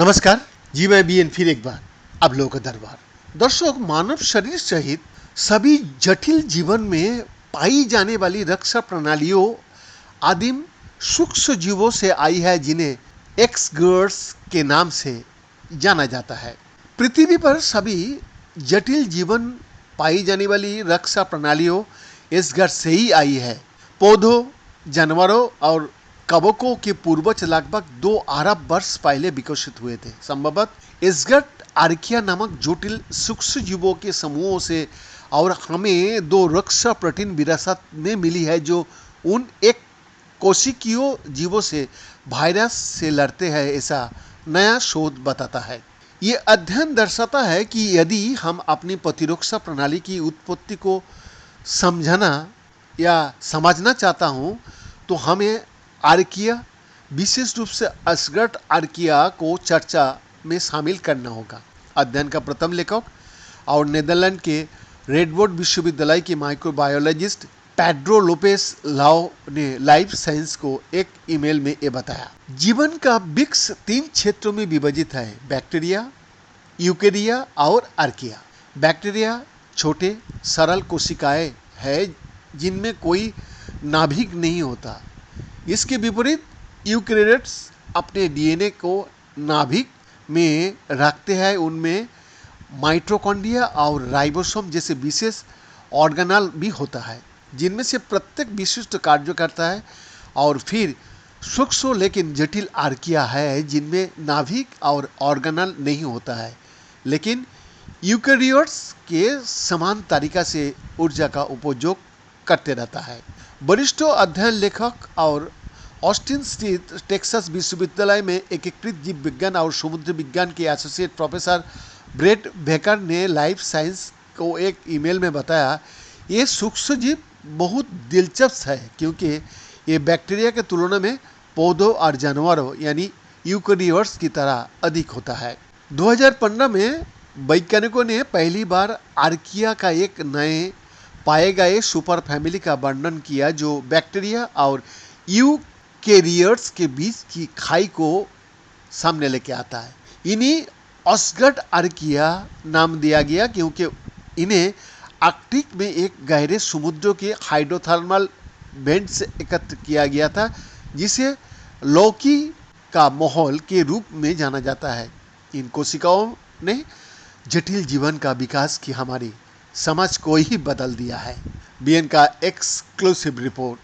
नमस्कार जी, मैं बीएन फिर एक बार आप लोगों का दरबार। दर्शक, मानव शरीर सहित सभी जटिल जीवन में पाई जाने वाली रक्षा प्रणालियों आदिम सूक्ष्म जीवों से आई है, जिन्हें एक्सगर्स के नाम से जाना जाता है। पृथ्वी पर सभी जटिल जीवन पाई जाने वाली रक्षा प्रणालियों इस घर से ही आई है। पौधों, जानवरों और कवकों के पूर्वज लगभग 2 अरब वर्ष पहले विकसित हुए थे। संभवतः इसगट आर्किया नामक जटिल सूक्ष्म जीवों के समूहों से, और हमें 2 रक्षा प्रोटीन विरासत में मिली है जो उन एक कोशिकीय जीवों से वायरस से लड़ते हैं, ऐसा नया शोध बताता है। ये अध्ययन दर्शाता है कि यदि हम अपनी प्रतिरक्षा प्रणाली की उत्पत्ति को समझना या समझना चाहता हूँ, तो हमें आर्किया, विशेष रूप से असगट आर्किया को चर्चा में शामिल करना होगा। अध्ययन का प्रथम लेखक और नीदरलैंड के रेडवोर्ड विश्वविद्यालय के माइक्रोबायोलॉजिस्ट पेड्रो लोपेस लाओ ने लाइफ साइंस को एक ईमेल में ये बताया। जीवन का वृक्ष 3 क्षेत्रों में विभाजित है: बैक्टीरिया, यूकेरिया और आर्किया। बैक्टीरिया छोटे सरल कोशिकाएं हैं जिनमें कोई नाभिक नहीं होता। इसके विपरीत यूकेरियोट्स अपने डीएनए को नाभिक में रखते हैं। उनमें माइटोकॉन्ड्रिया और राइबोसोम जैसे विशेष ऑर्गेनल भी होता है, जिनमें से प्रत्येक विशिष्ट कार्य करता है। और फिर सूक्ष्म लेकिन जटिल आर्किया है जिनमें नाभिक और ऑर्गेनल नहीं होता है, लेकिन यूकेरियोट्स के समान तरीका से ऊर्जा का उपयोग करते रहता है। वरिष्ठ अध्ययन लेखक और ऑस्टिन स्थित टेक्सास विश्वविद्यालय में एकीकृत जीव विज्ञान और समुद्र विज्ञान के एसोसिएट प्रोफेसर ब्रेट बेकर ने लाइफ साइंस को एक ईमेल में बताया, ये सूक्ष्म जीव बहुत दिलचस्प है क्योंकि ये बैक्टीरिया के तुलना में पौधों और जानवरों यानी यूकेरियोट्स की तरह अधिक होता है। 2015 में वैज्ञानिकों ने पहली बार आर्किया का एक नए पाए गए सुपर फैमिली का वर्णन किया जो बैक्टीरिया और यूकेरियोट्स के बीच की खाई को सामने लेके आता है। इन्हीं असगट आर्किया नाम दिया गया क्योंकि इन्हें आर्कटिक में एक गहरे समुद्र के हाइड्रोथर्मल वेंट से एकत्र किया गया था, जिसे लौकी का माहौल के रूप में जाना जाता है। इन कोशिकाओं ने जटिल जीवन का विकास की हमारी समझ को ही बदल दिया है। बीएन का एक्सक्लूसिव रिपोर्ट।